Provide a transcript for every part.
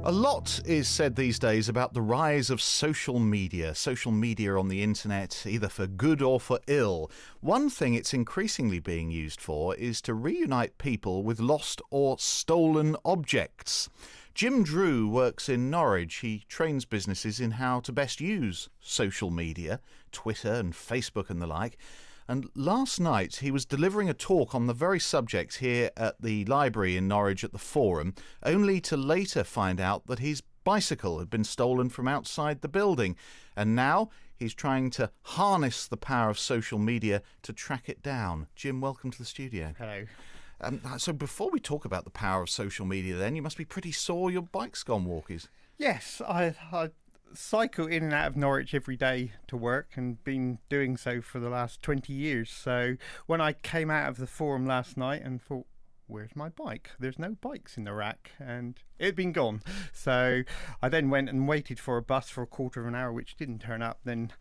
A lot is said these days about the rise of social media on the internet, either for good or for ill. One thing it's increasingly being used for is to reunite people with lost or stolen objects. Jim Drew works in Norwich. He trains businesses in how to best use social media, Twitter and Facebook and the like. And last night he was delivering a talk on the very subject here at the library in Norwich at the Forum, only to later find out that his bicycle had been stolen from outside the building. And now he's trying to harness the power of social media to track it down. Jim, welcome to the studio. Hello. So before we talk about the power of social media then, you must be pretty sore your bike's gone walkies. Yes, I cycle in and out of Norwich every day to work and been doing so for the last 20 years. So when I came out of the Forum last night and thought, where's my bike? There's no bikes in the rack, and it had been gone. So I then went and waited for a bus for a quarter of an hour, which didn't turn up. Then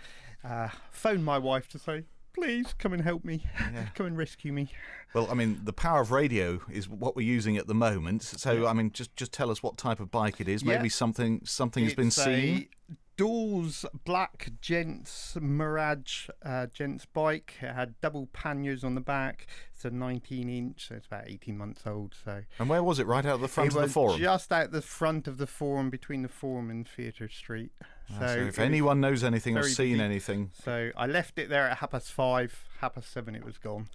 phoned my wife to say, please come and help me. Yeah. Come and rescue me. Well, I mean, the power of radio is what we're using at the moment. So, I mean, just tell us what type of bike it is. Yeah. Maybe something has been seen. Dawes Black Gents Mirage Gents bike. It had double panniers on the back. It's a 19-inch, so it's about 18 months old. So. And where was it? Right out of the front of the Forum? It was just out the front of the Forum, between the Forum and Theatre Street. So if anyone knows anything or seen anything. So I left it there at 5:30. 7:30 it was gone.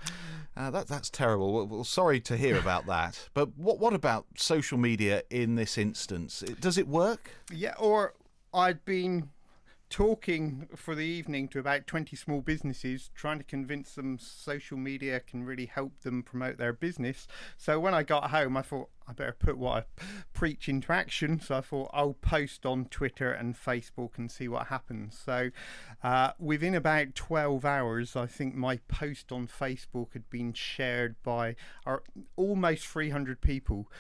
That's terrible. Well, sorry to hear about that. But what about social media in this instance? Does it work? Yeah, or I'd been talking for the evening to about 20 small businesses, trying to convince them social media can really help them promote their business. So when I got home, I thought I better put what I preach into action. So I thought I'll post on Twitter and Facebook and see what happens. So within about 12 hours, I think my post on Facebook had been shared by almost 300 people.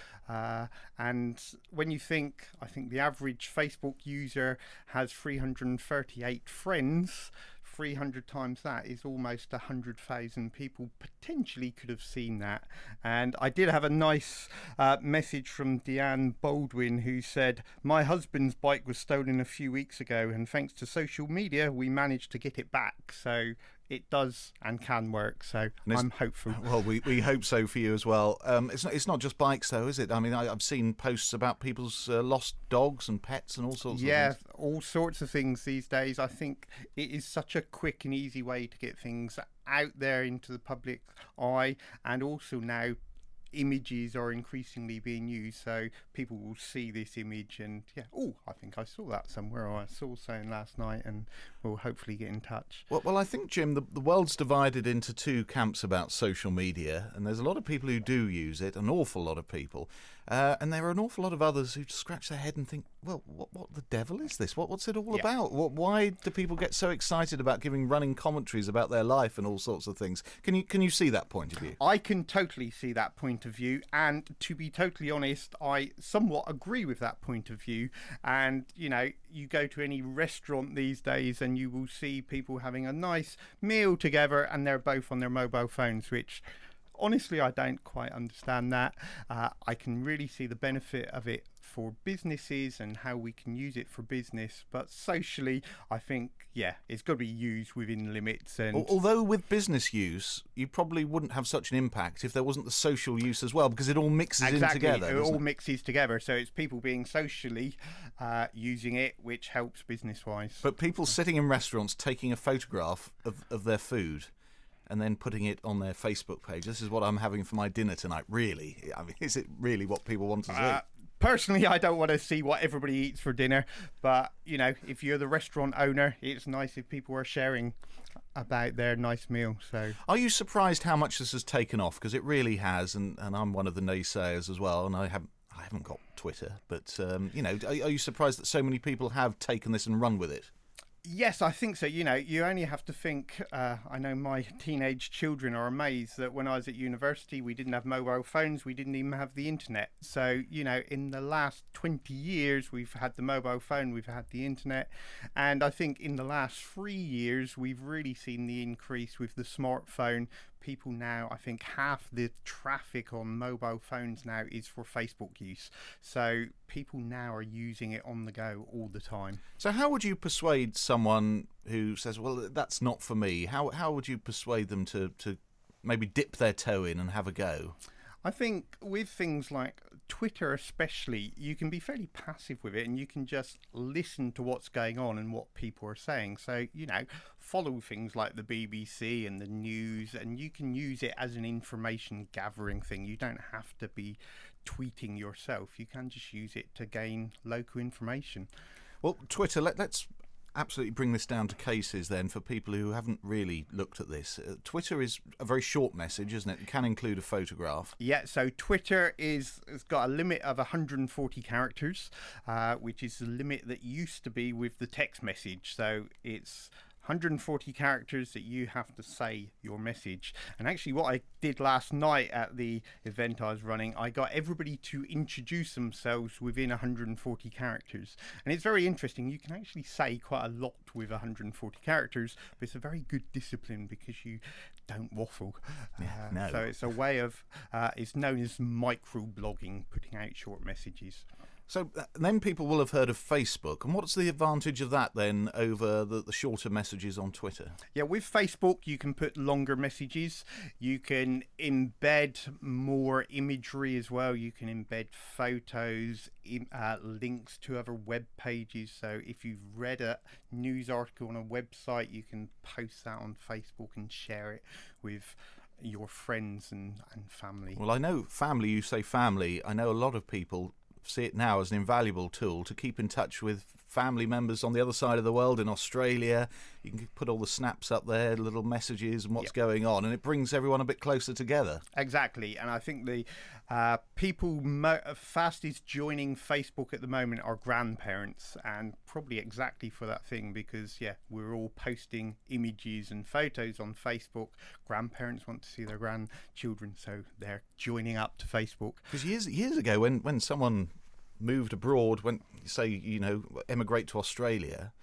And when you think, I think the average Facebook user has 338 friends. 300 times that is almost 100,000 people potentially could have seen that. And I did have a nice message from Deanne Baldwin, who said, my husband's bike was stolen a few weeks ago, and thanks to social media we managed to get it back. So it does and can work, so I'm hopeful. Well, we hope so for you as well. It's not just bikes though, is it? I mean, I've seen posts about people's lost dogs and pets and all sorts of things. Yeah, all sorts of things these days. I think it is such a quick and easy way to get things out there into the public eye, and also now images are increasingly being used, so people will see this image and I think I saw that somewhere, or I saw something last night, and we'll hopefully get in touch. Well, I think, Jim, the world's divided into two camps about social media, and there's a lot of people who do use it, an awful lot of people, and there are an awful lot of others who scratch their head and think, well, what the devil is this? What's it all about? Why do people get so excited about giving running commentaries about their life and all sorts of things? Can you see that point of view? I can totally see that point of view, and to be totally honest, I somewhat agree with that point of view. And you go to any restaurant these days and you will see people having a nice meal together and they're both on their mobile phones, which honestly I don't quite understand that. I can really see the benefit of it for businesses and how we can use it for business, but socially I think it's got to be used within limits. And although with business use you probably wouldn't have such an impact if there wasn't the social use as well, because it all mixes in together. It all mixes together, so it's people being socially using it, which helps business wise. But people sitting in restaurants taking a photograph of their food and then putting it on their Facebook page. This is what I'm having for my dinner tonight. Really? I mean, is it really what people want to see? Personally, I don't want to see what everybody eats for dinner, but if you're the restaurant owner, it's nice if people are sharing about their nice meal. So, are you surprised how much this has taken off? Because it really has, and I'm one of the naysayers as well, and I haven't got Twitter, but are you surprised that so many people have taken this and run with it? Yes, I think so. You only have to think, I know my teenage children are amazed that when I was at university, we didn't have mobile phones, we didn't even have the internet. So, in the last 20 years, we've had the mobile phone, we've had the internet. And I think in the last 3 years, we've really seen the increase with the smartphone. people now, I think half the traffic on mobile phones now is for Facebook use. So people now are using it on the go all the time. So how would you persuade someone who says, well, that's not for me? How would you persuade them to maybe dip their toe in and have a go? I think with things like Twitter especially, you can be fairly passive with it and you can just listen to what's going on and what people are saying. So, follow things like the BBC and the news, and you can use it as an information gathering thing. You don't have to be tweeting yourself. You can just use it to gain local information. Well, Twitter, let's absolutely bring this down to cases then for people who haven't really looked at this. Twitter is a very short message, isn't it? It can include a photograph. Yeah, so Twitter has got a limit of 140 characters, which is the limit that used to be with the text message. So it's 140 characters that you have to say your message. And actually what I did last night at the event I was running, I got everybody to introduce themselves within 140 characters. And it's very interesting. You can actually say quite a lot with 140 characters, but it's a very good discipline because you don't waffle. No. So it's a way of, it's known as micro-blogging, putting out short messages. So then people will have heard of Facebook. And what's the advantage of that then over the shorter messages on Twitter? Yeah, with Facebook, you can put longer messages. You can embed more imagery as well. You can embed photos, links to other web pages. So if you've read a news article on a website, you can post that on Facebook and share it with your friends and family. Well, I know family, you say family. I know a lot of people see it now as an invaluable tool to keep in touch with family members on the other side of the world in Australia. You can put all the snaps up there, little messages and what's going on, and it brings everyone a bit closer together. Exactly, and I think the people fastest joining Facebook at the moment are grandparents, and probably exactly for that thing, because we're all posting images and photos on Facebook. Grandparents want to see their grandchildren, so they're joining up to Facebook. Because years ago, when someone moved abroad, when say emigrate to Australia,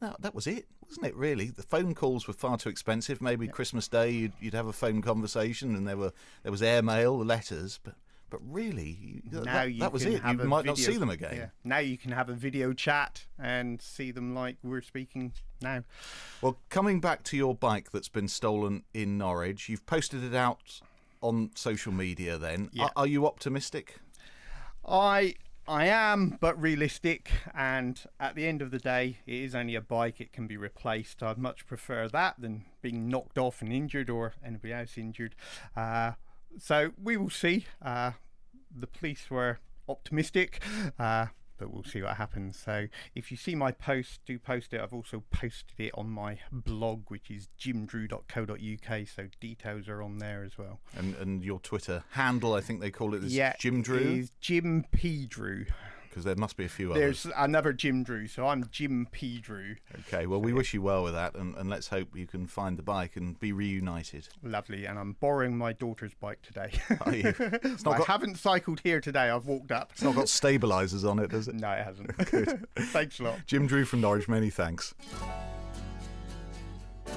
that was it, wasn't it? Really, the phone calls were far too expensive. Maybe Christmas Day you'd have a phone conversation, and there was airmail, letters, but really that was it. You might not see them again. Yeah. Now you can have a video chat and see them like we're speaking now. Well, coming back to your bike that's been stolen in Norwich, you've posted it out on social media. Then, are you optimistic? I am, but realistic, and at the end of the day, it is only a bike. It can be replaced. I'd much prefer that than being knocked off and injured, or anybody else injured. So we will see. The police were optimistic, but we'll see what happens. So if you see my post, do post it. I've also posted it on my blog, which is jimdrew.co.uk, so details are on there as well. And your Twitter handle, I think they call it, is Jim Drew? It is Jim P. Drew. Because there must be a few others. There's another Jim Drew, so I'm Jim P. Drew. Okay, well, we wish you well with that, and let's hope you can find the bike and be reunited. Lovely, and I'm borrowing my daughter's bike today. Are you? I haven't cycled here today, I've walked up. It's not got stabilisers on it, does it? No, it hasn't. Good. Thanks a lot. Jim Drew from Norwich, many thanks.